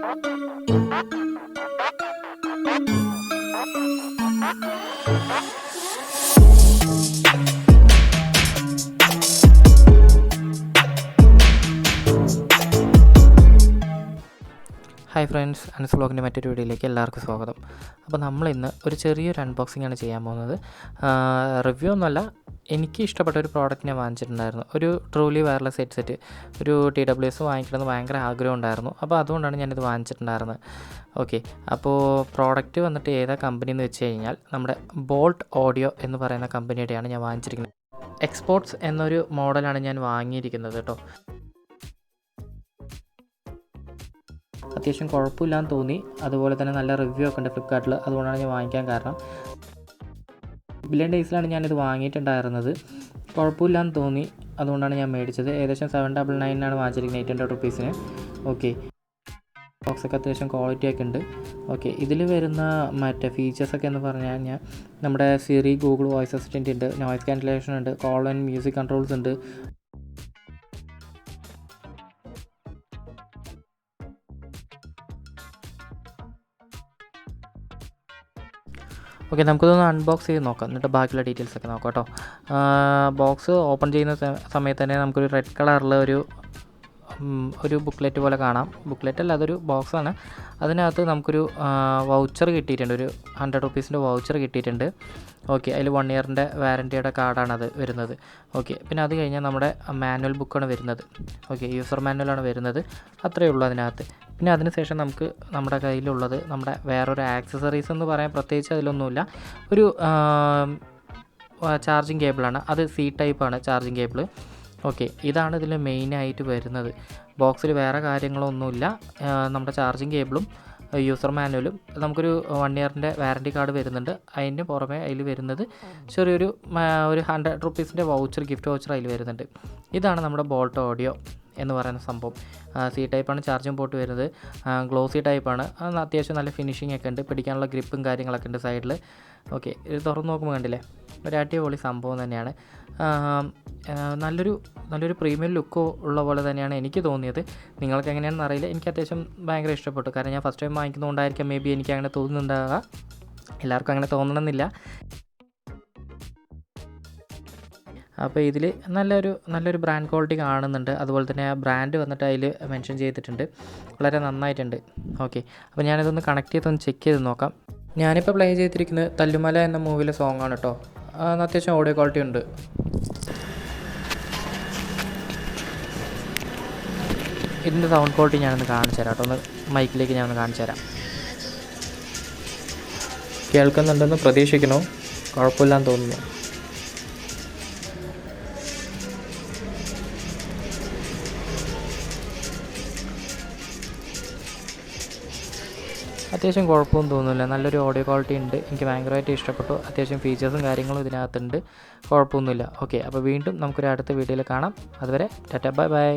Hi friends, Anas വ്ലോഗിൻ്റെ മറ്റൊരു വീഡിയോയിലേക്ക് എല്ലാവർക്കും സ്വാഗതം. അപ്പോൾ നമ്മളിന്ന് ഒരു ചെറിയൊരു അൺബോക്സിംഗ് ആണ് ചെയ്യാൻ പോകുന്നത്. റിവ്യൂ ഒന്നുമല്ല, എനിക്ക് ഇഷ്ടപ്പെട്ട ഒരു പ്രോഡക്റ്റ് ഞാൻ വാങ്ങിച്ചിട്ടുണ്ടായിരുന്നു. ഒരു ട്രൂലി വയർലെസ് ഹെഡ്സെറ്റ്, ഒരു TWS വാങ്ങിക്കണമെന്ന് ഭയങ്കര ആഗ്രഹം ഉണ്ടായിരുന്നു. അപ്പോൾ അതുകൊണ്ടാണ് ഞാനിത് വാങ്ങിച്ചിട്ടുണ്ടായിരുന്നത്. ഓക്കെ, അപ്പോൾ പ്രോഡക്റ്റ് വന്നിട്ട് ഏതാ കമ്പനി എന്ന് വെച്ച് കഴിഞ്ഞാൽ നമ്മുടെ ബോൾട്ട് ഓഡിയോ എന്ന് പറയുന്ന കമ്പനിയുടെയാണ് ഞാൻ വാങ്ങിച്ചിരിക്കുന്നത്. എക്സ്പോർട്സ് എന്നൊരു മോഡലാണ് ഞാൻ വാങ്ങിയിരിക്കുന്നത് കേട്ടോ. അത്യാവശ്യം കുഴപ്പമില്ലാന്ന് തോന്നി. അതുപോലെ തന്നെ നല്ല റിവ്യൂ ഒക്കെ ഉണ്ട് ഫ്ലിപ്കാർട്ടിൽ. അതുകൊണ്ടാണ് ഞാൻ വാങ്ങിക്കാൻ കാരണം. ബില്യൺ ഡേയ്സിലാണ് ഞാനിത് വാങ്ങിയിട്ടുണ്ടായിരുന്നത്. കുഴപ്പമില്ലാന്ന് തോന്നി, അതുകൊണ്ടാണ് ഞാൻ മേടിച്ചത്. ഏകദേശം 799 വാങ്ങിച്ചിരിക്കുന്നത്, 800 റുപ്പീസിന്. ഓക്കെ, ബോക്സൊക്കെ അത്യാവശ്യം ക്വാളിറ്റി ഒക്കെ ഉണ്ട്. ഓക്കെ, ഇതിൽ വരുന്ന മറ്റേ ഫീച്ചേഴ്സൊക്കെ എന്ന് പറഞ്ഞു കഴിഞ്ഞാൽ നമ്മുടെ സിറി, ഗൂഗിൾ വോയിസ് അസിസ്റ്റൻ്റ് ഉണ്ട്, നോയ്സ് ക്യാൻസലേഷൻ ഉണ്ട്, കോൾ ആൻഡ് മ്യൂസിക് കൺട്രോൾസ് ഉണ്ട്. ഓക്കെ, നമുക്കിതൊന്ന് അൺബോക്സ് ചെയ്ത് നോക്കാം, എന്നിട്ട് ബാക്കിയുള്ള ഡീറ്റെയിൽസൊക്കെ നോക്കാം കേട്ടോ. ബോക്സ് ഓപ്പൺ ചെയ്യുന്ന സമയത്ത് തന്നെ നമുക്കൊരു റെഡ് കളറിൽ ഒരു ബുക്ക്ലെറ്റ് പോലെ കാണാം. ബുക്ക്ലെറ്റ് അല്ല, അതൊരു ബോക്സാണ്. അതിനകത്ത് നമുക്കൊരു വൗച്ചർ കിട്ടിയിട്ടുണ്ട്, ഒരു 100 റുപ്പീസിൻ്റെ വൗച്ചർ കിട്ടിയിട്ടുണ്ട്. ഓക്കെ, അതിൽ 1 ഇയറിൻ്റെ വാറൻറ്റിയുടെ കാർഡാണ് അത് വരുന്നത്. ഓക്കെ, പിന്നെ അത് കഴിഞ്ഞാൽ നമ്മുടെ മാനുവൽ ബുക്കാണ് വരുന്നത്. ഓക്കെ, യൂസർ മാനുവലാണ് വരുന്നത്. അത്രയേ ഉള്ളൂ അതിനകത്ത്. പിന്നെ അതിനുശേഷം നമുക്ക് നമ്മുടെ കയ്യിലുള്ളത് നമ്മുടെ വേറൊരു ആക്സസറീസ് എന്ന് പറയാൻ പ്രത്യേകിച്ച് അതിലൊന്നുമില്ല. ഒരു ചാർജിങ് കേബിളാണ്, അത് C ടൈപ്പാണ് ചാർജിങ് കേബിൾ. ഓക്കെ, ഇതാണ് ഇതിൽ മെയിനായിട്ട് വരുന്നത്. ബോക്സിൽ വേറെ കാര്യങ്ങളൊന്നുമില്ല. നമ്മുടെ ചാർജിങ് കേബിളും യൂസർ മാനുവലും, നമുക്കൊരു 1 ഇയറിൻ്റെ വാറൻറ്റി കാർഡ് വരുന്നുണ്ട്. അതിന് പുറമെ അതിൽ വരുന്നത് ചെറിയൊരു 100 റുപ്പീസിൻ്റെ വൗച്ചർ, ഗിഫ്റ്റ് വൗച്ചർ അതിൽ വരുന്നുണ്ട്. ഇതാണ് നമ്മുടെ ബോൾട്ട് ഓഡിയോ എന്ന് പറയുന്ന സംഭവം. C ടൈപ്പാണ് ചാർജിങ് പോർട്ട് വരുന്നത്. ഗ്ലോസി ടൈപ്പാണ്. അത് അത്യാവശ്യം നല്ല ഫിനിഷിംഗ് ഒക്കെ ഉണ്ട്, പിടിക്കാനുള്ള ഗ്രിപ്പും കാര്യങ്ങളൊക്കെ ഉണ്ട് സൈഡിൽ. ഓക്കെ, ഇത് തുറന്ന് നോക്കുമ്പോൾ കണ്ടില്ലേ, ഒരു അടിപൊളി സംഭവം തന്നെയാണ്. നല്ലൊരു പ്രീമിയം ലുക്ക് ഉള്ള പോലെ തന്നെയാണ് എനിക്ക് തോന്നിയത്. നിങ്ങൾക്ക് എങ്ങനെയാണെന്ന് അറിയില്ല, എനിക്ക് അത്യാവശ്യം ഭയങ്കര ഇഷ്ടപ്പെട്ടു. കാരണം ഞാൻ ഫസ്റ്റ് ടൈം വാങ്ങിക്കുന്നതുകൊണ്ടായിരിക്കാം മേ ബി എനിക്ക് അങ്ങനെ തോന്നുന്നുണ്ടാകുക. എല്ലാവർക്കും അങ്ങനെ തോന്നണമെന്നില്ല. അപ്പോൾ ഇതിൽ നല്ലൊരു ബ്രാൻഡ് ക്വാളിറ്റി കാണുന്നുണ്ട്. അതുപോലെ തന്നെ ആ ബ്രാൻഡ് വന്നിട്ട് അതിൽ മെൻഷൻ ചെയ്തിട്ടുണ്ട്. വളരെ നന്നായിട്ടുണ്ട്. ഓക്കെ, അപ്പോൾ ഞാനിതൊന്ന് കണക്ട് ചെയ്തൊന്ന് ചെക്ക് ചെയ്ത് നോക്കാം. ഞാനിപ്പോൾ പ്ലേ ചെയ്തിരിക്കുന്നത് തല്ലുമല എന്ന മൂവിയിലെ സോങ്ങാണ് കേട്ടോ. അത്യാവശ്യം ഓഡിയോ ക്വാളിറ്റി ഉണ്ട്. ഇതിൻ്റെ സൗണ്ട് ക്വാളിറ്റി ഞാനൊന്ന് കാണിച്ചു തരാം കേട്ടോ. ഒന്ന് മൈക്കിലേക്ക് ഞാനൊന്ന് കാണിച്ചു തരാം. കേൾക്കുന്നുണ്ടെന്ന് പ്രതീക്ഷിക്കുന്നു. കുഴപ്പമില്ലാന്ന് തോന്നുന്നു. അത്യാവശ്യം കുഴപ്പമൊന്നും തോന്നുന്നില്ല. നല്ലൊരു ഓഡിയോ ക്വാളിറ്റി ഉണ്ട്. എനിക്ക് ഭയങ്കരമായിട്ട് ഇഷ്ടപ്പെട്ടു. അത്യാവശ്യം ഫീച്ചേഴ്സും കാര്യങ്ങളും ഇതിനകത്തുണ്ട്. കുഴപ്പമൊന്നുമില്ല. ഓക്കെ, അപ്പോൾ വീണ്ടും നമുക്കൊരു അടുത്ത വീഡിയോയിൽ കാണാം. അതുവരെ ടാറ്റാ, ബൈ ബൈ.